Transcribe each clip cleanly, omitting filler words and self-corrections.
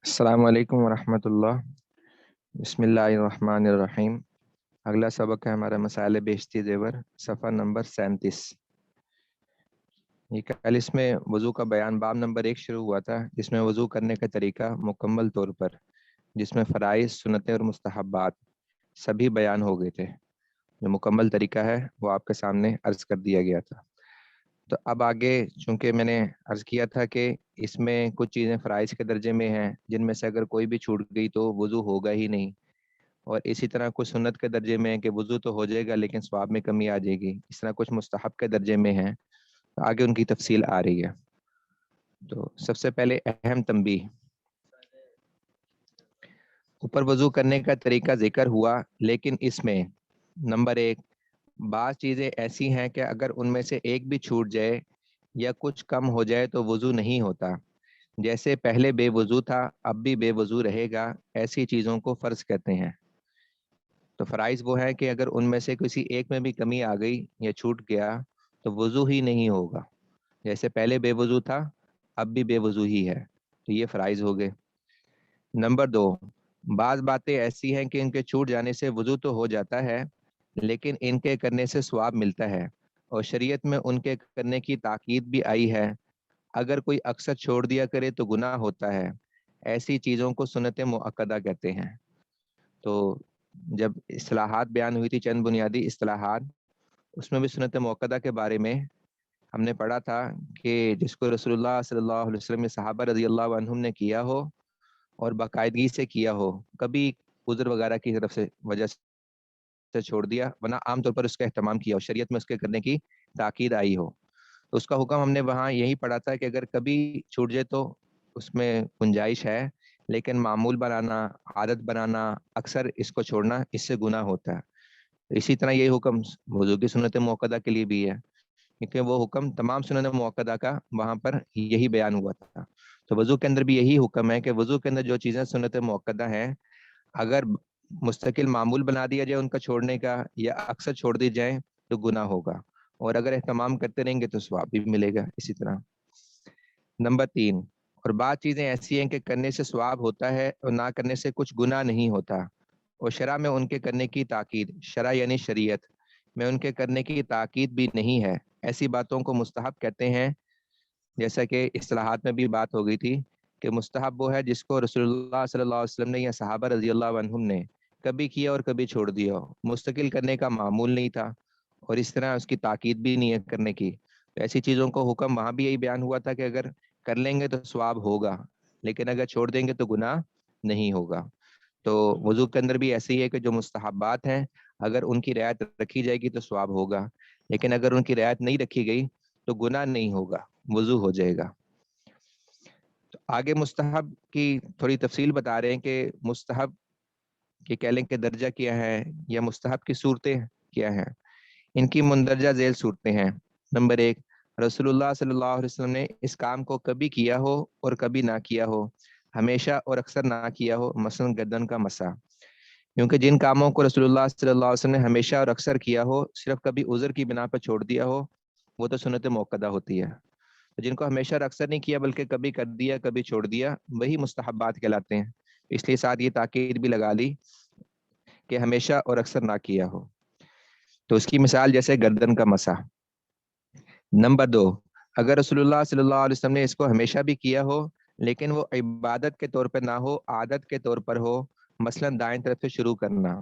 السلام علیکم ورحمۃ اللہ۔ بسم اللہ الرحمن الرحیم۔ اگلا سبق ہے ہمارا مسائل بیشتی زیور، صفحہ نمبر 37۔ یہ کل اس میں وضو کا بیان باب نمبر 1 شروع ہوا تھا، جس میں وضو کرنے کا طریقہ مکمل طور پر، جس میں فرائض، سنتیں اور مستحبات سبھی بیان ہو گئے تھے۔ جو مکمل طریقہ ہے وہ آپ کے سامنے عرض کر دیا گیا تھا۔ تو اب آگے چونکہ میں نے عرض کیا تھا کہ اس میں کچھ چیزیں فرائض کے درجے میں ہیں، جن میں سے اگر کوئی بھی چھوٹ گئی تو وضو ہوگا ہی نہیں، اور اسی طرح کچھ سنت کے درجے میں ہے کہ وضو تو ہو جائے گا لیکن ثواب میں کمی آ جائے گی، اس طرح کچھ مستحب کے درجے میں ہیں، آگے ان کی تفصیل آ رہی ہے۔ تو سب سے پہلے اہم تنبیہ، اوپر وضو کرنے کا طریقہ ذکر ہوا، لیکن اس میں نمبر 1، بعض چیزیں ایسی ہیں کہ اگر ان میں سے ایک بھی چھوٹ جائے یا کچھ کم ہو جائے تو وضو نہیں ہوتا، جیسے پہلے بے وضو تھا اب بھی بے وضو رہے گا، ایسی چیزوں کو فرض کہتے ہیں۔ تو فرائض وہ ہے کہ اگر ان میں سے کسی ایک میں بھی کمی آ گئی یا چھوٹ گیا تو وضو ہی نہیں ہوگا، جیسے پہلے بے وضو تھا اب بھی بے وضو ہی ہے، تو یہ فرائض ہو گئے۔ نمبر 2، بعض باتیں ایسی ہیں کہ ان کے چھوٹ جانے سے وضو تو ہو جاتا ہے لیکن ان کے کرنے سے ثواب ملتا ہے، اور شریعت میں ان کے کرنے کی تاکید بھی آئی ہے۔ اگر کوئی اکثر چھوڑ دیا کرے تو گناہ ہوتا ہے، ایسی چیزوں کو سنت مؤکدہ کہتے ہیں۔ تو جب اصطلاحات بیان ہوئی تھی، چند بنیادی اصطلاحات، اس میں بھی سنت مؤکدہ کے بارے میں ہم نے پڑھا تھا کہ جس کو رسول اللہ صلی اللہ علیہ وسلم نے، صحابہ رضی اللہ عنہم نے کیا ہو اور باقاعدگی سے کیا ہو، کبھی عذر وغیرہ کی طرف سے وجہ سے چھوڑ دیا، ورنہ عام طور پر اس کا اہتمام کیا اور شریعت میں اس کے کرنے کی تاکید آئی ہو، تو اس کا حکم ہم نے وہاں یہی پڑھا تھا کہ اگر کبھی چھوٹ جائے تو اس میں گنجائش ہے، لیکن معمول بنانا، عادت بنانا، اکثر اس کو چھوڑنا، اس سے گناہ ہوتا ہے۔ اسی طرح یہی حکم وضو کی سنت موقدہ کے لیے بھی ہے، کیونکہ وہ حکم تمام سنت موقدہ کا وہاں پر یہی بیان ہوا تھا۔ تو وضو کے اندر بھی یہی حکم ہے کہ وضو کے اندر جو چیزیں سنت موقدہ ہیں، اگر مستقل معمول بنا دیا جائے ان کا چھوڑنے کا یا اکثر چھوڑ دی جائیں تو گناہ ہوگا، اور اگر اہتمام کرتے رہیں گے تو ثواب بھی ملے گا اسی طرح۔ نمبر 3، اور بعض چیزیں ایسی ہیں کہ کرنے سے ثواب ہوتا ہے اور نہ کرنے سے کچھ گناہ نہیں ہوتا، اور شرع میں ان کے کرنے کی تاکید، شرع یعنی شریعت میں ان کے کرنے کی تاکید بھی نہیں ہے، ایسی باتوں کو مستحب کہتے ہیں۔ جیسا کہ اصطلاحات میں بھی بات ہو گئی تھی کہ مستحب وہ ہے جس کو رسول اللہ صلی اللہ علیہ وسلم نے یا صحابہ رضی اللہ عنہم نے کبھی کیا اور کبھی چھوڑ دیا ہو، مستقل کرنے کا معمول نہیں تھا اور اس طرح اس کی تاکید بھی نہیں ہے کرنے کی، تو ایسی چیزوں کو حکم وہاں بھی یہی بیان ہوا تھا کہ اگر کر لیں گے تو ثواب ہوگا، لیکن اگر چھوڑ دیں گے تو گناہ نہیں ہوگا۔ تو وضو کے اندر بھی ایسے ہی ہے کہ جو مستحبات ہیں اگر ان کی رعایت رکھی جائے گی تو ثواب ہوگا، لیکن اگر ان کی رعایت نہیں رکھی گئی تو گناہ نہیں ہوگا، وضو ہو جائے گا۔ تو آگے مستحب کی تھوڑی تفصیل بتا رہے ہیں کہ مستحب کہ کہہ لیں کہ درجہ کیا ہے یا مستحب کی صورتیں کیا ہیں۔ ان کی مندرجہ ذیل صورتیں ہیں۔ نمبر 1، رسول اللہ صلی اللہ علیہ وسلم نے اس کام کو کبھی کیا ہو اور کبھی نہ کیا ہو، ہمیشہ اور اکثر نہ کیا ہو، مثلا گردن کا مسح، کیونکہ جن کاموں کو رسول اللہ صلی اللہ علیہ وسلم نے ہمیشہ اور اکثر کیا ہو، صرف کبھی عذر کی بنا پر چھوڑ دیا ہو، وہ تو سنت موقدہ ہوتی ہے۔ جن کو ہمیشہ اور اکثر نہیں کیا بلکہ کبھی کر دیا کبھی چھوڑ دیا، وہی مستحبات کہلاتے ہیں، اس لیے ساتھ یہ تاکید بھی لگا لی کہ ہمیشہ اور اکثر نہ کیا ہو۔ تو اس کی مثال جیسے گردن کا مسح۔ نمبر 2، اگر رسول اللہ صلی اللہ علیہ وسلم نے اس کو ہمیشہ بھی کیا ہو لیکن وہ عبادت کے طور پر نہ ہو، عادت کے طور پر ہو، مثلا دائیں طرف سے شروع کرنا،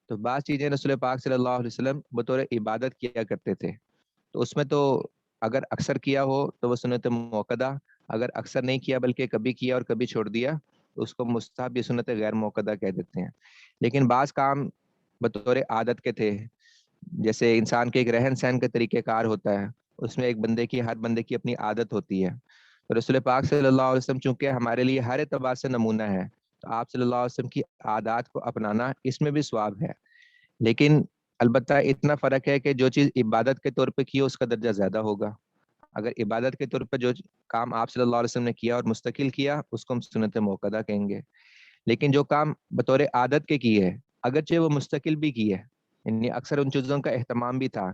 تو بعض چیزیں رسول پاک صلی اللہ علیہ وسلم بطور عبادت کیا کرتے تھے، تو اس میں تو اگر اکثر کیا ہو تو وہ سنت موقدہ، اگر اکثر نہیں کیا بلکہ کبھی کیا اور کبھی چھوڑ دیا تو اس کو مستحب یا سنت غیر موقدہ کہہ دیتے ہیں۔ لیکن بعض کام بطور عادت کے تھے، جیسے انسان کے ایک رہن سہن کا طریقہ کار ہوتا ہے، اس میں ایک بندے کی، ہر بندے کی اپنی عادت ہوتی ہے، تو رسول پاک صلی اللہ علیہ وسلم چونکہ ہمارے لیے ہر اعتبار سے نمونہ ہے، تو آپ صلی اللہ علیہ وسلم کی عادات کو اپنانا اس میں بھی ثواب ہے، لیکن البتہ اتنا فرق ہے کہ جو چیز عبادت کے طور پہ کی ہو اس کا درجہ زیادہ ہوگا۔ اگر عبادت کے طور پہ جو کام آپ صلی اللہ علیہ وسلم نے کیا اور مستقل کیا اس کو ہم سنت موقدہ کہیں گے، لیکن جو کام بطور عادت کے کی ہے، اگرچہ وہ مستقل بھی کی ہے، یعنی اکثر ان چیزوں کا اہتمام بھی تھا،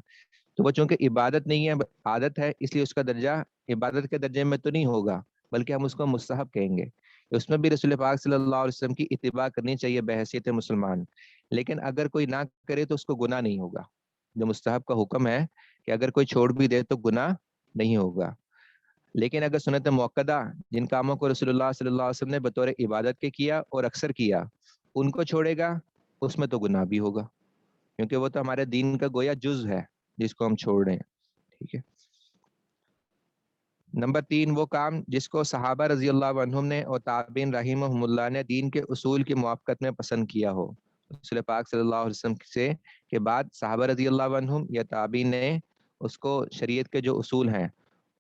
تو وہ چونکہ عبادت نہیں ہے عادت ہے، اس لیے اس کا درجہ عبادت کے درجے میں تو نہیں ہوگا بلکہ ہم اس کو مستحب کہیں گے، اس میں بھی رسول پاک صلی اللہ علیہ وسلم کی اتباع کرنی چاہیے بحیثیت مسلمان، لیکن اگر کوئی نہ کرے تو اس کو گناہ نہیں ہوگا۔ جو مستحب کا حکم ہے کہ اگر کوئی چھوڑ بھی دے تو گناہ نہیں ہوگا، لیکن اگر سنت موقدہ جن کاموں کو رسول اللہ صلی اللہ علیہ وسلم نے بطور عبادت کے کیا اور اکثر کیا، ان کو چھوڑے گا، اس میں تو گناہ بھی ہوگا، کیونکہ وہ تو ہمارے دین کا گویا جز ہے جس کو ہم چھوڑ رہے ہیں۔ ٹھیک ہے۔ نمبر 3، وہ کام جس کو صحابہ رضی اللہ عنہم نے اور تابعین رحمہم اللہ نے دین کے اصول کی موافقت میں پسند کیا ہو۔ رسول پاک صلی اللہ علیہ وسلم سے کے بعد صحابہ رضی اللہ عنہم یا تابعین نے اس کو شریعت کے جو اصول ہیں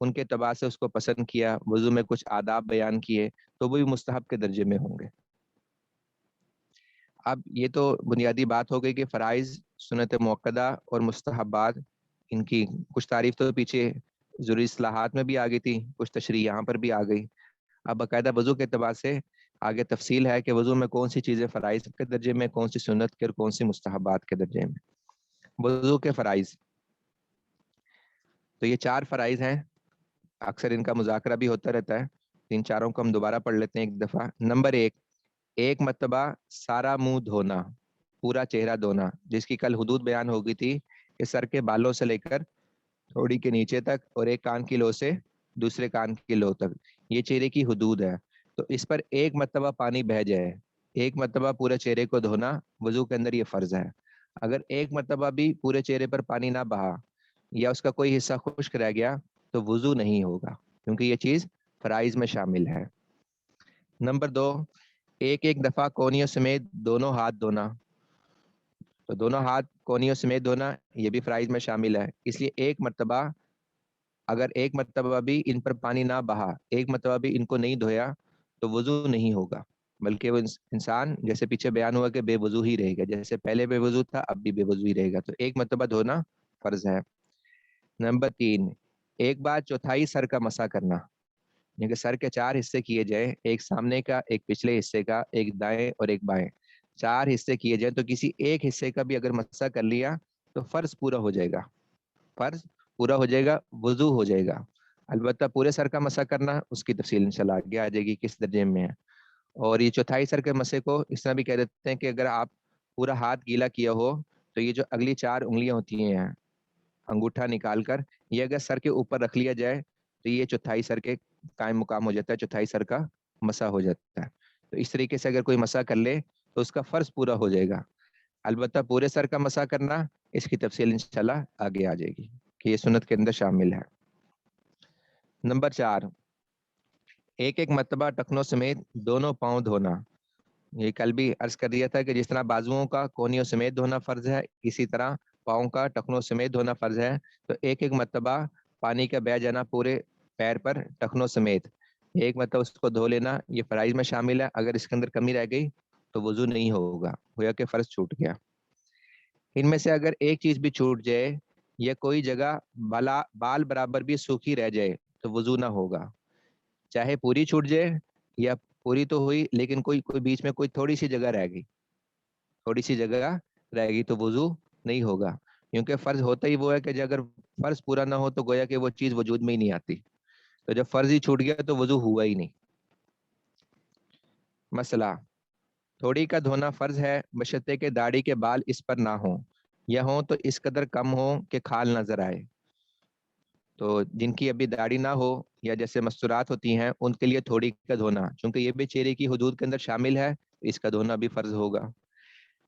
ان کے تبع سے اس کو پسند کیا، وضو میں کچھ آداب بیان کیے، تو وہ بھی مستحب کے درجے میں ہوں گے۔ اب یہ تو بنیادی بات ہو گئی کہ فرائض، سنت موقدہ اور مستحبات، ان کی کچھ تعریف تو پیچھے ضروری اصلاحات میں بھی آ گئی تھی، کچھ تشریح یہاں پر بھی آ گئی۔ اب باقاعدہ وضو کے اعتبار سے آگے تفصیل ہے کہ وضو میں کون سی چیزیں فرائض کے درجے میں، کون سی سنت کے اور کون سی مستحبات کے درجے میں۔ وضو کے فرائض تو یہ 4 فرائض ہیں، اکثر ان کا مذاکرہ بھی ہوتا رہتا ہے، ان چاروں کو ہم دوبارہ پڑھ لیتے ہیں ایک دفعہ۔ نمبر 1، ایک مرتبہ سارا منہ دھونا، پورا چہرہ دھونا، جس کی کل حدود بیان ہو گئی تھی کہ سر کے بالوں سے لے کر تھوڑی کے نیچے تک اور ایک کان کی لو سے دوسرے کان کی لو تک، یہ چہرے کی حدود ہے۔ تو اس پر ایک مرتبہ پانی بہہ جائے، ایک مرتبہ پورے چہرے کو دھونا وضو کے اندر یہ فرض ہے۔ اگر ایک مرتبہ بھی پورے چہرے پر پانی نہ بہا یا اس کا کوئی حصہ خشک رہ گیا تو وضو نہیں ہوگا، کیونکہ یہ چیز فرائض میں شامل ہے۔ نمبر 2، ایک ایک دفعہ کونیوں سمیت دونوں ہاتھ دھونا، تو دونوں ہاتھ کونیوں سمیت دھونا یہ بھی فرائض میں شامل ہے۔ اس لیے ایک مرتبہ، اگر ایک مرتبہ بھی ان پر پانی نہ بہا، ایک مرتبہ بھی ان کو نہیں دھویا تو وضو نہیں ہوگا، بلکہ وہ انسان جیسے پیچھے بیان ہوا کہ بے وضو ہی رہے گا، جیسے پہلے بے وضو تھا اب بھی بے وضو ہی رہے گا۔ تو ایک مرتبہ دھونا فرض ہے۔ نمبر 3، ایک بار چوتھائی سر کا مسح کرنا، یعنی کہ سر کے 4 حصے کیے جائیں، ایک سامنے کا، ایک پچھلے حصے کا، ایک دائیں اور ایک بائیں، 4 حصے کیے جائیں، تو کسی ایک حصے کا بھی اگر مسح کر لیا تو فرض پورا ہو جائے گا، فرض پورا ہو جائے گا، وضو ہو جائے گا۔ البتہ پورے سر کا مسح کرنا اس کی تفصیل انشاءاللہ آگے آ جائے گی کس درجے میں ہے۔ اور یہ چوتھائی سر کے مسح کو اس طرح بھی کہہ دیتے ہیں کہ اگر آپ پورا ہاتھ گیلا کیا ہو تو یہ جو اگلی 4 انگلیاں ہوتی ہیں انگوٹھا نکال کر یہ اگر سر کے اوپر رکھ لیا جائے تو یہ چوتھائی سر کے قائم مقام ہو جاتا ہے، چوتھائی سر کا مسح ہو جاتا ہے۔ تو اس طریقے سے اگر کوئی مسح کر لے تو اس کا فرض پورا ہو جائے گا۔ البتہ پورے سر کا مسح کرنا اس کی تفصیل انشاءاللہ آگے آ جائے گی کہ یہ سنت کے اندر شامل ہے۔ نمبر 4، ایک ایک مرتبہ ٹخنوں سمیت دونوں پاؤں دھونا، یہ کل بھی عرض کر دیا تھا کہ جس طرح بازوؤں کا کونیوں سمیت دھونا فرض ہے، اسی طرح پاؤں کا ٹخنوں سمیت دھونا فرض ہے۔ تو ایک ایک مرتبہ پانی کا بہہ جانا پورے پیر پر ٹخنوں سمیت، ایک مرتبہ اس کو دھو لینا یہ فرائض میں شامل ہے۔ اگر اس کے اندر کمی رہ گئی تو وضو نہیں ہوگا، گویا کہ فرض چھوٹ گیا۔ ان میں سے اگر ایک چیز بھی چھوٹ جائے یا کوئی جگہ بال برابر بھی سوکھی رہ جائے تو وضو نہ ہوگا، چاہے پوری چھوٹ جائے یا پوری تو ہوئی لیکن کوئی بیچ میں کوئی تھوڑی سی جگہ رہ گئی، تھوڑی سی جگہ رہ گئی تو وضو نہیں ہوگا، کیونکہ فرض ہوتا ہی وہ ہے کہ اگر فرض پورا نہ ہو تو گویا کہ وہ چیز وجود میں ہی نہیں آتی، تو جب فرض ہی چھوٹ گیا تو وضو ہوا ہی نہیں۔ مسئلہ، تھوڑی کا دھونا فرض ہے بشرطے کہ داڑھی کے بال اس پر نہ ہوں، یا ہوں تو اس قدر کم ہو کہ کھال نظر آئے۔ تو جن کی ابھی داڑھی نہ ہو یا جیسے مستورات ہوتی ہیں ان کے لیے تھوڑی کا دھونا، چونکہ یہ بھی چہرے کی حدود کے اندر شامل ہے، اس کا دھونا بھی فرض ہوگا۔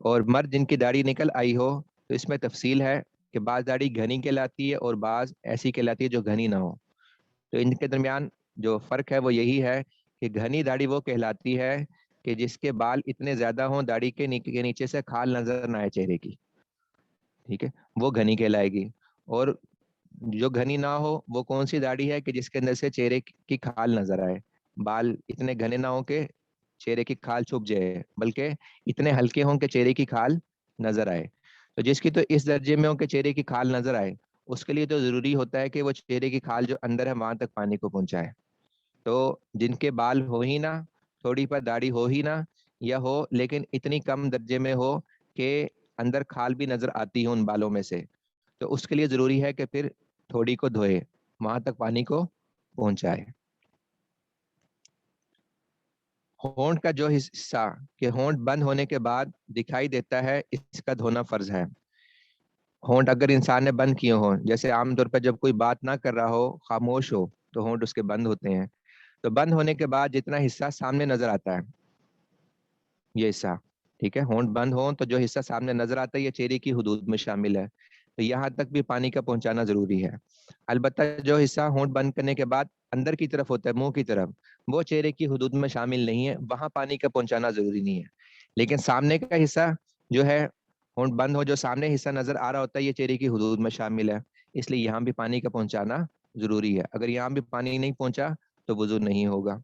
اور مرد جن کی داڑھی نکل آئی ہو تو اس میں تفصیل ہے کہ بعض داڑھی گھنی کہلاتی ہے اور بعض ایسی کہلاتی ہے جو گھنی نہ ہو۔ تو ان کے درمیان جو فرق ہے وہ یہی ہے کہ گھنی داڑھی وہ کہلاتی ہے کہ جس کے بال اتنے زیادہ ہوں داڑھی کے نیچے سے کھال نظر نہ آئے چہرے کی، ٹھیک ہے، وہ گھنی کہلائے گی۔ اور جو گھنی نہ ہو وہ کون سی داڑھی ہے کہ جس کے اندر سے چہرے کی کھال نظر آئے، بال اتنے گھنے نہ ہو کہ چہرے کی کھال چھپ جائے بلکہ اتنے ہلکے ہوں کہ چہرے کی کھال نظر آئے۔ تو جس کی تو اس درجے میں ہو کہ چہرے کی کھال نظر آئے اس کے لیے تو ضروری ہوتا ہے کہ وہ چہرے کی کھال جو اندر ہے وہاں تک پانی کو پہنچائے۔ تو جن کے بال ہو ہی نہ، تھوڑی پر داڑھی ہو ہی نہ، یا ہو لیکن اتنی کم درجے میں ہو کہ اندر کھال بھی نظر آتی ہو ان بالوں میں سے، تو اس کے لیے ضروری ہے کہ پھر تھوڑی کو دھوئے، وہاں تک پانی کو پہنچائے۔ ہونٹ کا جو حصہ کہ ہونٹ بند ہونے کے بعد دکھائی دیتا ہے اس کا دھونا فرض ہے۔ ہونٹ اگر انسان نے بند کیے ہوں، جیسے عام طور پر جب کوئی بات نہ کر رہا ہو، خاموش ہو، تو ہونٹ اس کے بند ہوتے ہیں۔ تو بند ہونے کے بعد جتنا حصہ سامنے نظر آتا ہے، یہ حصہ، ٹھیک ہے، ہونٹ بند ہو تو جو حصہ سامنے نظر آتا ہے یہ چہرے کی حدود میں شامل ہے، تو یہاں تک بھی پانی کا پہنچانا ضروری ہے۔ البتہ جو حصہ ہونٹ بند کرنے کے بعد اندر کی طرف ہوتا ہے، منہ کی طرف، وہ چہرے کی حدود میں شامل نہیں ہے، وہاں پانی کا پہنچانا ضروری نہیں ہے۔ لیکن سامنے کا حصہ جو ہے، ہونٹ بند ہو جو سامنے حصہ نظر آ رہا ہوتا ہے، یہ چہرے کی حدود میں شامل ہے، اس لیے یہاں بھی پانی کا پہنچانا ضروری ہے۔ اگر یہاں بھی پانی نہیں پہنچا تو وضو نہیں ہوگا۔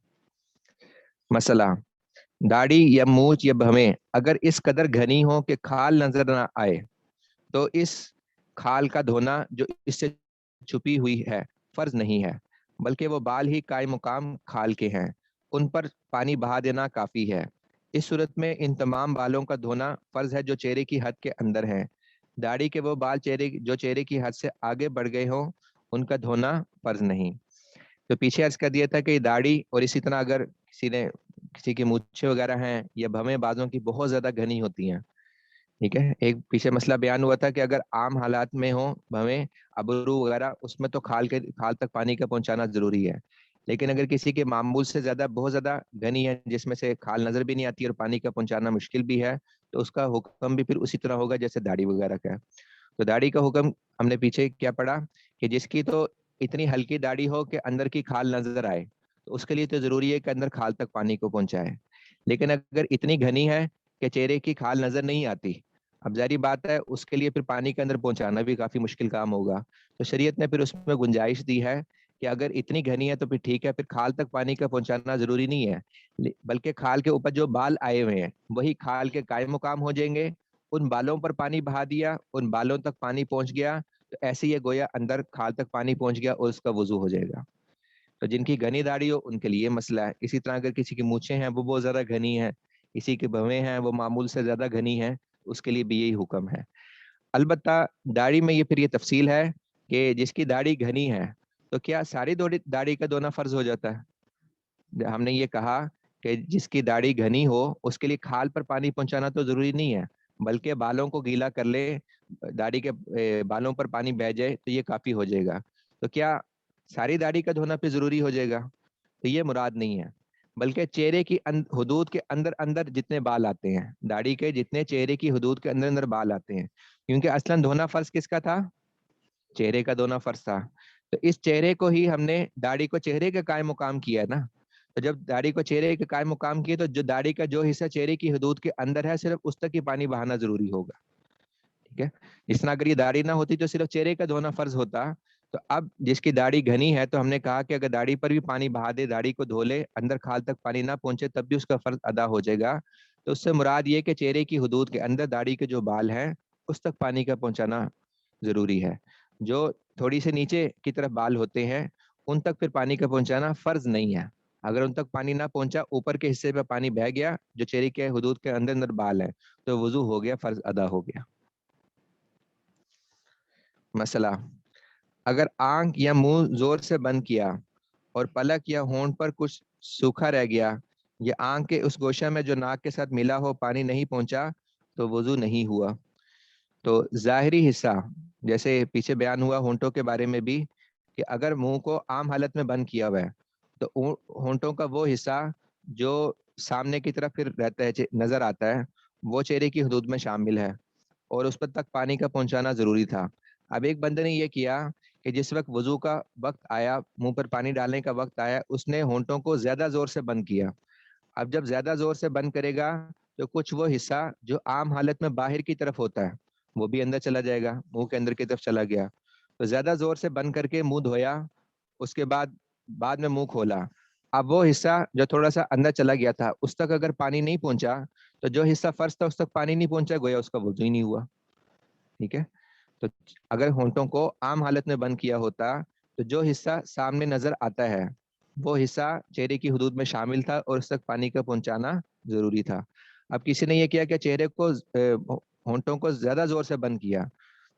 مسئلہ، داڑھی یا مونچھ یا بھویں اگر اس قدر گھنی ہو کہ کھال نظر نہ آئے تو اس کھال کا دھونا جو اس سے چھپی ہوئی ہے فرض نہیں ہے، بلکہ وہ بال ہی قائم مقام کھال کے ہیں، ان پر پانی بہا دینا کافی ہے۔ اس صورت میں ان تمام بالوں کا دھونا فرض ہے جو چہرے کی حد کے اندر ہیں۔ داڑھی کے وہ بال جو چہرے کی حد سے آگے بڑھ گئے ہوں، ان کا دھونا فرض نہیں۔ تو پیچھے عرض کر دیا تھا کہ داڑھی اور اسی طرح اگر کسی کی مونچھیں وغیرہ ہیں یا بھویں بازوں کی بہت زیادہ گھنی ہوتی ہیں، ٹھیک ہے، ایک پیچھے مسئلہ بیان ہوا تھا کہ اگر عام حالات میں ہوں بھویں، ابرو وغیرہ، اس میں تو کھال تک پانی کا پہنچانا ضروری ہے۔ لیکن اگر کسی کے معمول سے زیادہ بہت زیادہ گھنی ہے جس میں سے کھال نظر بھی نہیں آتی اور پانی کا پہنچانا مشکل بھی ہے، تو اس کا حکم بھی پھر اسی طرح ہوگا جیسے داڑھی وغیرہ کا ہے۔ تو داڑھی کا حکم ہم نے پیچھے کیا پڑھا کہ جس کی تو اتنی ہلکی داڑھی ہو کہ اندر کی کھال نظر آئے، تو اس کے لیے تو ضروری ہے کہ اندر کھال تک پانی کو پہنچائے۔ لیکن اگر اتنی گھنی ہے کہ چہرے کی کھال نظر نہیں آتی، اب ظاہری بات ہے اس کے لیے پھر پانی کے اندر پہنچانا بھی کافی مشکل کام ہوگا، تو شریعت نے پھر اس میں گنجائش دی ہے کہ اگر اتنی گھنی ہے تو پھر ٹھیک ہے، پھر کھال تک پانی کا پہنچانا ضروری نہیں ہے، بلکہ کھال کے اوپر جو بال آئے ہوئے ہیں وہی کھال کے قائم مقام ہو جائیں گے، ان بالوں پر پانی بہا دیا، ان بالوں تک پانی پہنچ گیا، تو ایسے یہ گویا اندر کھال تک پانی پہنچ گیا اور اس کا وضو ہو جائے گا۔ تو جن کی گھنی داڑھی ہو ان کے لیے مسئلہ ہے۔ اسی طرح اگر کسی کی مونچھیں ہیں وہ بہت زیادہ گھنی ہیں، کسی کے بھویں ہیں وہ معمول سے زیادہ گھنی ہیں، اس کے لیے بھی یہی حکم ہے۔ البتہ داڑھی میں یہ پھر یہ تفصیل ہے کہ جس کی داڑھی گھنی ہے تو کیا ساری داڑھی کا دھونا فرض ہو جاتا ہے؟ ہم نے یہ کہا کہ جس کی داڑھی گھنی ہو اس کے لیے کھال پر پانی پہنچانا تو ضروری نہیں ہے، بلکہ بالوں کو گیلا کر لے، داڑھی کے بالوں پر پانی بہ جائے تو یہ کافی ہو جائے گا۔ تو کیا ساری داڑھی کا دھونا پہ ضروری ہو جائے گا؟ تو یہ مراد نہیں ہے، بلکہ چہرے کی حدود کے اندر اندر جتنے بال آتے ہیں، داڑھی کے جتنے چہرے کی حدود کے اندر اندر بال آتے ہیں، کیونکہ اصلاً دھونا فرض کس کا تھا؟ چہرے کا دھونا فرض تھا، تو اس چہرے کو ہی ہم نے داڑھی کو چہرے کے قائم مقام کیا ہے نا، تو جب داڑھی کو چہرے کے قائم مقام کیے تو جو داڑھی کا جو حصہ چہرے کی حدود کے اندر ہے صرف اس تک ہی پانی بہانا ضروری ہوگا، ٹھیک ہے۔ جس طرح اگر یہ داڑھی نہ ہوتی تو صرف چہرے کا دھونا فرض ہوتا، تو اب جس کی داڑھی گھنی ہے تو ہم نے کہا کہ اگر داڑھی پر بھی پانی بہا دے، داڑھی کو دھو لے، اندر کھال تک پانی نہ پہنچے تب بھی اس کا فرض ادا ہو جائے گا۔ تو اس سے مراد یہ کہ چہرے کی حدود کے اندر داڑھی کے جو بال ہیں اس تک پانی کا پہنچانا ضروری ہے۔ جو تھوڑی سے نیچے کی طرف بال ہوتے ہیں ان تک پھر پانی کا پہنچانا فرض نہیں ہے۔ اگر ان تک پانی نہ پہنچا، اوپر کے حصے پہ پانی بہ گیا جو چہرے کے حدود کے اندر اندر بال ہے، تو وضو ہو گیا، فرض ادا ہو گیا۔ مسئلہ، اگر آنکھ یا منہ زور سے بند کیا اور پلک یا ہونٹ پر کچھ سوکھا رہ گیا یا آنکھ کے اس گوشہ میں جو ناک کے ساتھ ملا ہو پانی نہیں پہنچا تو وضو نہیں ہوا۔ تو ظاہری حصہ جیسے پیچھے بیان ہوا ہونٹوں کے بارے میں بھی کہ اگر منہ کو عام حالت میں بند کیا ہوا ہے تو ہونٹوں کا وہ حصہ جو سامنے کی طرف پھر رہتا ہے نظر آتا ہے وہ چہرے کی حدود میں شامل ہے اور اس پر تک پانی کا پہنچانا ضروری تھا۔ اب ایک بندے نے یہ کیا کہ جس وقت وضو کا وقت آیا، منہ پر پانی ڈالنے کا وقت آیا، اس نے ہونٹوں کو زیادہ زور سے بند کیا۔ اب جب زیادہ زور سے بند کرے گا تو کچھ وہ حصہ جو عام حالت میں باہر کی طرف ہوتا ہے وہ بھی اندر چلا جائے گا، منہ کے اندر کی طرف چلا گیا۔ تو زیادہ زور سے بند کر کے منہ دھویا، اس کے بعد میں منہ کھولا، اب وہ حصہ جو تھوڑا سا اندر چلا گیا تھا اس تک اگر پانی نہیں پہنچا تو جو حصہ فرض تھا اس تک پانی نہیں پہنچا، گویا اس کا وضو ہی نہیں ہوا، ٹھیک ہے۔ تو اگر ہونٹوں کو عام حالت میں بند کیا ہوتا تو جو حصہ سامنے نظر آتا ہے وہ حصہ چہرے کی حدود میں شامل تھا اور اس تک پانی کا پہنچانا ضروری تھا۔ اب کسی نے یہ کیا کہ چہرے کو ہونٹوں کو زیادہ زور سے بند کیا،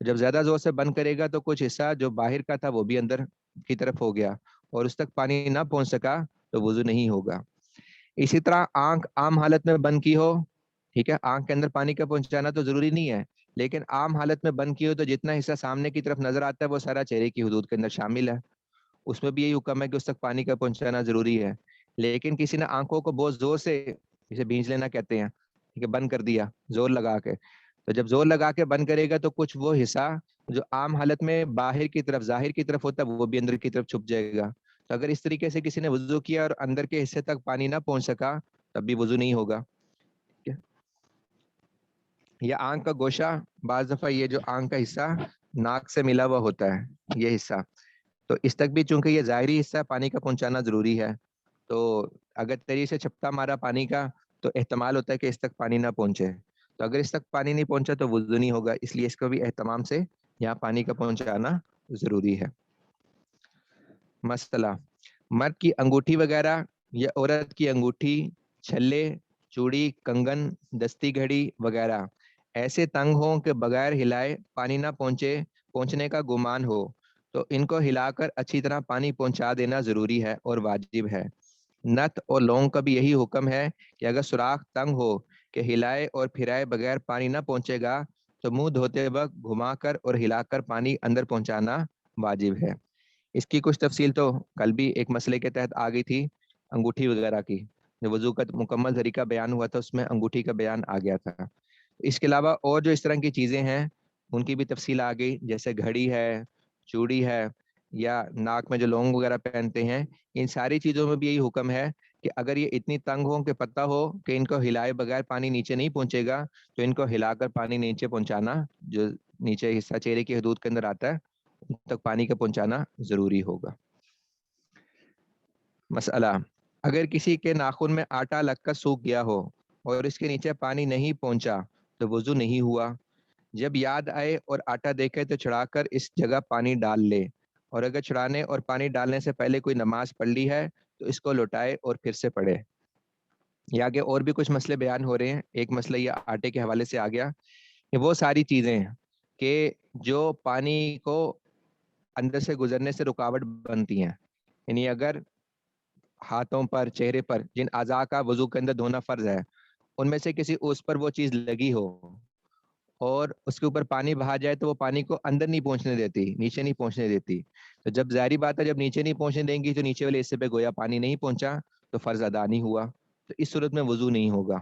جب زیادہ زور سے بند کرے گا تو کچھ حصہ جو باہر کا تھا وہ بھی اندر کی طرف ہو گیا اور اس تک پانی نہ پہنچ سکا تو وضو نہیں ہوگا۔ اسی طرح آنکھ عام حالت میں بند کی ہو، ٹھیک ہے، آنکھ کے اندر پانی کا پہنچانا تو ضروری نہیں ہے، لیکن عام حالت میں بند کی ہو تو جتنا حصہ سامنے کی طرف نظر آتا ہے وہ سارا چہرے کی حدود کے اندر شامل ہے، اس میں بھی یہی حکم ہے کہ اس تک پانی کا پہنچانا ضروری ہے۔ لیکن کسی نے آنکھوں کو بہت زور سے، جسے بھینج لینا کہتے ہیں، ٹھیک ہے، بند کر دیا زور لگا کے، تو جب زور لگا کے بند کرے گا تو کچھ وہ حصہ جو عام حالت میں باہر کی طرف ظاہر کی طرف ہوتا ہے وہ بھی اندر کی طرف چھپ جائے گا۔ تو اگر اس طریقے سے کسی نے وضو کیا اور اندر کے حصے تک پانی نہ پہنچ سکا تب بھی وضو نہیں ہوگا۔ یا آنکھ کا گوشہ، بعض دفعہ یہ جو آنکھ کا حصہ ناک سے ملا ہوا ہوتا ہے یہ حصہ، تو اس تک بھی چونکہ یہ ظاہری حصہ پانی کا پہنچانا ضروری ہے، تو اگر تیری سے چھپتا مارا پانی کا تو احتمال ہوتا ہے کہ اس تک پانی نہ پہنچے، تو اگر اس تک پانی نہیں پہنچا تو وضو نہیں ہوگا، اس لیے اس کو بھی اہتمام سے یہاں پانی کا پہنچانا ضروری ہے۔ مسئلہ، مرد کی انگوٹھی وغیرہ یا عورت کی انگوٹھی، چھلے، چوڑی، کنگن، دستی گھڑی وغیرہ ایسے تنگ ہوں کہ بغیر ہلائے پانی نہ پہنچنے کا گمان ہو تو ان کو ہلا کر اچھی طرح پانی پہنچا دینا ضروری ہے اور واجب ہے۔ نت اور لونگ کا بھی یہی حکم ہے کہ اگر سوراخ تنگ ہو کہ ہلائے اور پھرائے بغیر پانی نہ پہنچے گا تو منہ دھوتے وقت گھما کر اور ہلا کر پانی اندر پہنچانا واجب ہے۔ اس کی کچھ تفصیل تو کل بھی ایک مسئلے کے تحت آ گئی تھی، انگوٹھی وغیرہ کی، جو وضو کا مکمل طریقہ بیان ہوا تھا اس میں انگوٹھی کا بیان آ گیا تھا۔ اس کے علاوہ اور جو اس طرح کی چیزیں ہیں ان کی بھی تفصیل آ گئی، جیسے گھڑی ہے، چوڑی ہے، یا ناک میں جو لونگ وغیرہ پہنتے ہیں، ان ساری چیزوں میں بھی یہی حکم ہے کہ اگر یہ اتنی تنگ ہو کہ پتہ ہو کہ ان کو ہلائے بغیر پانی نیچے نہیں پہنچے گا تو ان کو ہلا کر پانی نیچے پہنچانا، جو نیچے حصہ چہرے کی حدود کے اندر آتا ہے ان تک پانی کا پہنچانا ضروری ہوگا۔ مسئلہ، اگر کسی کے ناخن میں آٹا لگ کر سوکھ گیا ہو اور اس کے نیچے پانی نہیں پہنچا تو وضو نہیں ہوا، جب یاد آئے اور آٹا دیکھے تو چھڑا کر اس جگہ پانی ڈال لے، اور اگر چھڑانے اور پانی ڈالنے سے پہلے کوئی نماز پڑھ لی ہے تو اس کو لوٹائے اور پھر سے پڑھے۔ یہ آگے اور بھی کچھ مسئلے بیان ہو رہے ہیں، ایک مسئلہ یہ آٹے کے حوالے سے آ گیا کہ وہ ساری چیزیں کہ جو پانی کو اندر سے گزرنے سے رکاوٹ بنتی ہیں، یعنی اگر ہاتھوں پر، چہرے پر جن اعضاء کا وضو کے اندر دھونا فرض ہے ان میں سے کسی اس پر وہ چیز لگی ہو اور اس کے اوپر پانی بہا جائے تو وہ پانی کو اندر نہیں پہنچنے دیتی، نیچے نہیں پہنچنے دیتی، تو جب ظاہری بات ہے جب نیچے نہیں پہنچنے دیں گی تو نیچے والے حصے پہ گویا پانی نہیں پہنچا تو فرض ادا نہیں ہوا، تو اس صورت میں وضو نہیں ہوگا۔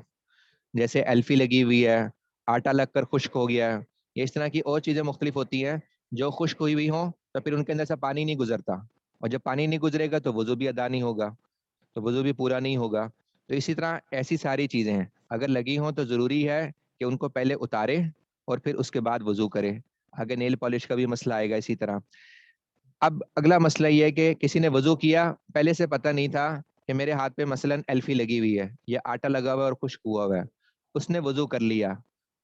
جیسے ایلفی لگی ہوئی ہے، آٹا لگ کر خشک ہو گیا ہے، یہ اس طرح کی اور چیزیں مختلف ہوتی ہیں جو خشک ہوئی ہوئی ہوں تو پھر ان کے اندر سے پانی نہیں گزرتا، اور جب پانی نہیں گزرے گا تو وضو بھی ادا نہیں ہوگا، تو وضو بھی پورا نہیں ہوگا۔ تو اسی طرح ایسی ساری چیزیں ہیں اگر لگی ہوں تو ضروری ہے کہ ان کو پہلے اتارے اور پھر اس کے بعد وضو کرے۔ آگے نیل پالش کا بھی مسئلہ آئے گا اسی طرح۔ اب اگلا مسئلہ یہ ہے کہ کسی نے وضو کیا، پہلے سے پتہ نہیں تھا کہ میرے ہاتھ پہ مثلا ایلفی لگی ہوئی ہے یا آٹا لگا ہوا ہے اور خشک ہوا ہوا ہے، اس نے وضو کر لیا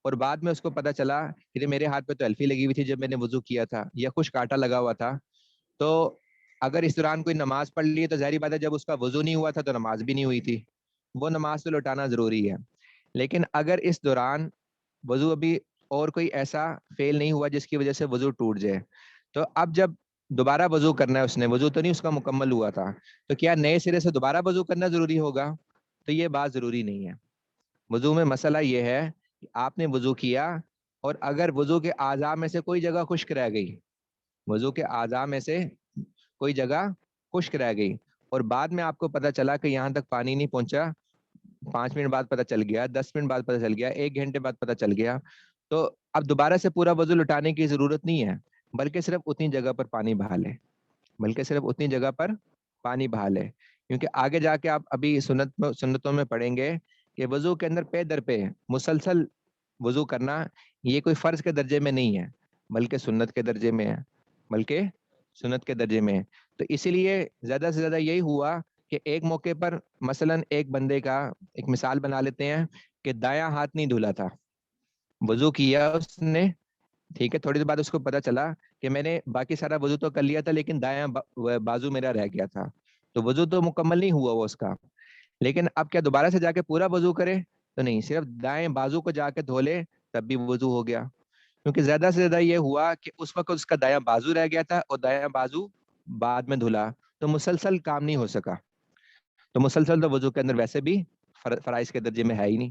اور بعد میں اس کو پتہ چلا کہ میرے ہاتھ پہ تو ایلفی لگی ہوئی تھی جب میں نے وضو کیا تھا یا خشک آٹا لگا ہوا تھا، تو اگر اس دوران کوئی نماز پڑھ لی تو ظاہری بات ہے جب اس کا وضو نہیں ہوا تھا تو نماز بھی نہیں ہوئی تھی، وہ نماز تو لوٹانا ضروری ہے۔ لیکن اگر اس دوران وضو ابھی اور کوئی ایسا فعل نہیں ہوا جس کی وجہ سے وضو ٹوٹ جائے، تو اب جب دوبارہ وضو کرنا ہے، اس نے وضو تو نہیں اس کا مکمل ہوا تھا، تو کیا نئے سرے سے دوبارہ وضو کرنا ضروری ہوگا؟ تو یہ بات ضروری نہیں ہے۔ وضو میں مسئلہ یہ ہے کہ آپ نے وضو کیا اور اگر وضو کے اعضاء میں سے کوئی جگہ خشک رہ گئی، وضو کے اعضاء میں سے کوئی جگہ خشک رہ گئی اور بعد میں آپ کو پتہ چلا کہ یہاں تک پانی نہیں پہنچا، 5 منٹ بعد پتہ چل گیا، 10 منٹ بعد پتہ چل گیا، 1 گھنٹے بعد پتہ چل گیا، تو اب دوبارہ سے پورا وضو لٹانے کی ضرورت نہیں ہے، بلکہ صرف اتنی جگہ پر پانی بہا لے، بلکہ صرف اتنی جگہ پر پانی بہا لے، کیونکہ آگے جا کے آپ ابھی سنتوں میں پڑھیں گے کہ وضو کے اندر پے در پہ مسلسل وضو کرنا یہ کوئی فرض کے درجے میں نہیں ہے بلکہ سنت کے درجے میں ہے، بلکہ سنت کے درجے میں ہے۔ تو اسی لیے زیادہ سے زیادہ یہی ہوا کہ ایک موقع پر مثلا ایک بندے کا ایک مثال بنا لیتے ہیں کہ دایاں ہاتھ نہیں دھلا تھا، وضو کیا اس نے، ٹھیک ہے، تھوڑی دیر بعد اس کو پتا چلا کہ میں نے باقی سارا وضو تو کر لیا تھا لیکن دایاں بازو میرا رہ گیا تھا، تو وضو تو مکمل نہیں ہوا وہ اس کا، لیکن اب کیا دوبارہ سے جا کے پورا وضو کرے؟ تو نہیں، صرف دائیں بازو کو جا کے دھو لے تب بھی وضو ہو گیا، کیونکہ زیادہ سے زیادہ یہ ہوا کہ اس وقت اس کا دایاں بازو رہ گیا تھا اور دایاں بازو بعد میں دھلا، تو مسلسل کام نہیں ہو سکا، تو مسلسل تو وضو کے اندر ویسے بھی فرائض کے درجے میں ہے ہی نہیں.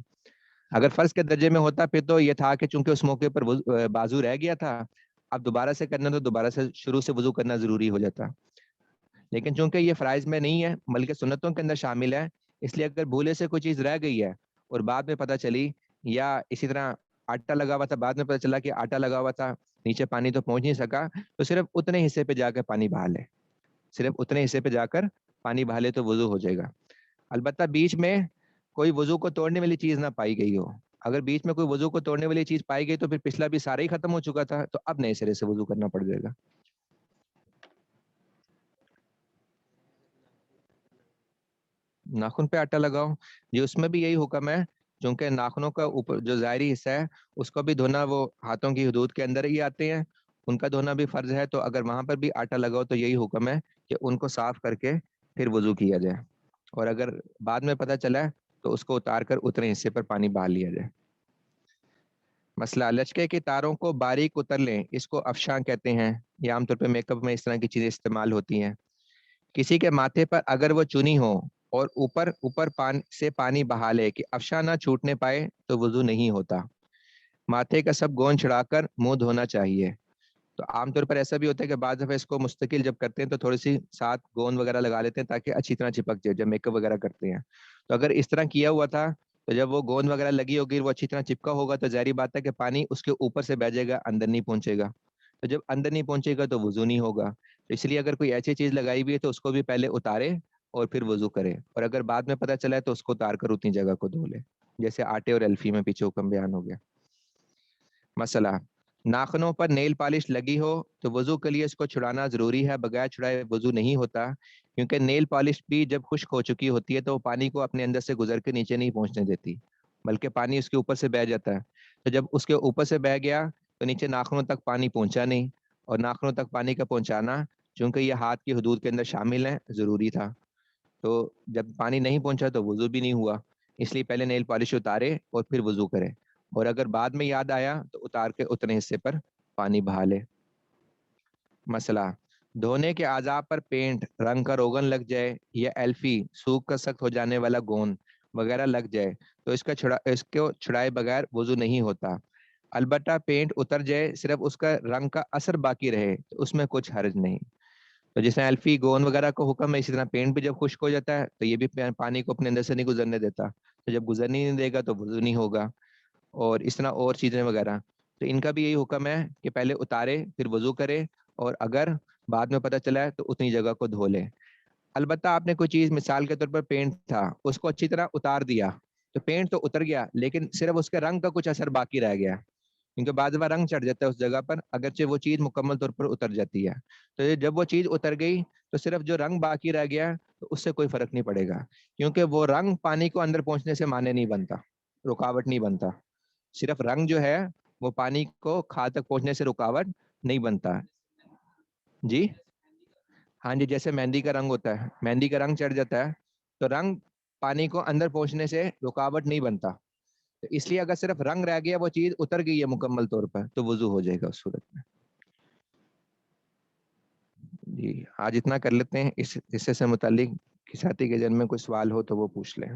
اگر فرض کے درجے میں ہوتا پھر تو یہ تھا کہ چونکہ اس موقع پر بازو رہ گیا تھا, اب دوبارہ سے کرنا تو دوبارہ سے شروع سے وضو کرنا ضروری ہو جاتا. لیکن چونکہ یہ فرائض میں نہیں ہے بلکہ سنتوں کے اندر شامل ہے, اس لیے اگر بھولے سے کوئی چیز رہ گئی ہے اور بعد میں پتہ چلی, یا اسی طرح آٹا لگا ہوا تھا بعد میں پتہ چلا کہ آٹا لگا ہوا تھا نیچے پانی تو پہنچ نہیں سکا, تو صرف اتنے حصے پہ جا کر پانی بہا لے, صرف اتنے حصے پہ جا کر پانی بہا لے تو وضو ہو جائے گا. البتہ بیچ میں کوئی وضو کو توڑنے والی چیز نہ پائی گئی ہو, اگر بیچ میں کوئی وضو کو توڑنے والی چیز پائی گئی تو پھر پچھلا بھی سارا ہی ختم ہو چکا تھا, تو اب نئے سرے سے وضو کرنا پڑ جائے گا. ناخن پہ آٹا لگاؤ, جی اس میں بھی یہی حکم ہے, چونکہ ناخنوں کا اوپر جو ظاہری حصہ ہے اس کو بھی دھونا وہ ہاتھوں کی حدود کے اندر ہی آتے ہیں, ان کا دھونا بھی فرض ہے, تو اگر وہاں پر بھی آٹا لگاؤ تو یہی حکم ہے کہ ان کو صاف کر کے پھر وضو کیا جائے, اور اگر بعد میں پتہ چلا تو اس کو اتار کر اتنے حصے پر پانی بہا لیا جائے. مسئلہ, لچکے کی تاروں کو باریک اتر لیں, اس کو افشاں کہتے ہیں, یہ عام طور پہ میک اپ میں اس طرح کی چیزیں استعمال ہوتی ہیں. کسی کے ماتھے پر اگر وہ چنی ہو اور اوپر اوپر سے پانی بہا لے کہ افشاں نہ چھوٹنے پائے تو وضو نہیں ہوتا. ماتھے کا سب گوند چھڑا کر منہ دھونا چاہیے. تو عام طور پر ایسا بھی ہوتا ہے کہ بعض دفعہ اس کو مستقل جب کرتے ہیں تو تھوڑی سی ساتھ گوند وغیرہ لگا لیتے ہیں تاکہ اچھی طرح چپک جائے جب میک اپ وغیرہ کرتے ہیں. تو اگر اس طرح کیا ہوا تھا تو جب وہ گوند وغیرہ لگی ہوگی وہ اچھی طرح چپکا ہوگا تو ظاہری بات ہے کہ پانی اس کے اوپر سے بہ جائے گا, اندر نہیں پہنچے گا, تو جب اندر نہیں پہنچے گا تو وضو نہیں ہوگا. تو اس لیے اگر کوئی ایسی چیز لگائی ہوئی ہے تو اس کو بھی پہلے اتارے اور پھر وضو کرے, اور اگر بعد میں پتہ چلا ہے تو اس کو اتار کر اتنی جگہ کو دھو لے, جیسے آٹے اور الفی میں پیچھے حکم بیان ہو گیا. مسئلہ, ناخنوں پر نیل پالش لگی ہو تو وضو کے لیے اس کو چھڑانا ضروری ہے, بغیر چھڑائے وضو نہیں ہوتا, کیونکہ نیل پالش بھی جب خشک ہو چکی ہوتی ہے تو وہ پانی کو اپنے اندر سے گزر کے نیچے نہیں پہنچنے دیتی, بلکہ پانی اس کے اوپر سے بہہ جاتا ہے. تو جب اس کے اوپر سے بہہ گیا تو نیچے ناخنوں تک پانی پہنچا نہیں, اور ناخنوں تک پانی کا پہنچانا چونکہ یہ ہاتھ کی حدود کے اندر شامل ہے ضروری تھا, تو جب پانی نہیں پہنچا تو وضو بھی نہیں ہوا, اس لیے پہلے نیل پالش اتارے اور پھر وضو کرے, اور اگر بعد میں یاد آیا تو اتار کے اتنے حصے پر پانی بہا لے. مسئلہ, دھونے کے اعضاء پر پینٹ, رنگ کا روغن لگ جائے یا ایلفی سوکھ کا سخت ہو جانے والا گوند وغیرہ لگ جائے تو اس کو چھڑائے بغیر وضو نہیں ہوتا. البتہ پینٹ اتر جائے صرف اس کا رنگ کا اثر باقی رہے تو اس میں کچھ حرج نہیں. تو جس طرح الفی گوند وغیرہ کو حکم ہے, اسی طرح پینٹ بھی جب خشک ہو جاتا ہے تو یہ بھی پانی کو اپنے اندر سے نہیں گزرنے دیتا, تو جب گزرنے نہیں دے گا تو وضو نہیں ہوگا. اور اس طرح اور چیزیں وغیرہ, تو ان کا بھی یہی حکم ہے کہ پہلے اتارے پھر وضو کرے, اور اگر بعد میں پتہ چلا ہے تو اتنی جگہ کو دھو لے. البتہ آپ نے کوئی چیز مثال کے طور پر پینٹ تھا اس کو اچھی طرح اتار دیا تو پینٹ تو اتر گیا لیکن صرف اس کے رنگ کا کچھ اثر باقی رہ گیا, کیونکہ بعض دفعہ رنگ چڑھ جاتا ہے اس جگہ پر اگرچہ وہ چیز مکمل طور پر اتر جاتی ہے. تو جب وہ چیز اتر گئی تو صرف جو رنگ باقی رہ گیا تو اس سے کوئی فرق نہیں پڑے گا, کیونکہ وہ رنگ پانی کو اندر پہنچنے سے مانے نہیں بنتا, رکاوٹ نہیں بنتا. صرف رنگ جو ہے وہ پانی کو کھال تک پہنچنے سے رکاوٹ نہیں بنتا. جی ہاں جی, جیسے مہندی کا رنگ ہوتا ہے, مہندی کا رنگ چڑھ جاتا ہے تو رنگ پانی کو اندر پہنچنے سے رکاوٹ نہیں بنتا, تو اس لیے اگر صرف رنگ رہ گیا وہ چیز اتر گئی ہے مکمل طور پر تو وضو ہو جائے گا اس صورت میں. جی آج اتنا کر لیتے ہیں, اس حصے سے متعلق کسی ساتھی کے ذہن میں کوئی سوال ہو تو وہ پوچھ لیں.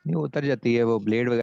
نہیں اتر جاتی ہے وہ بلیڈ وغیرہ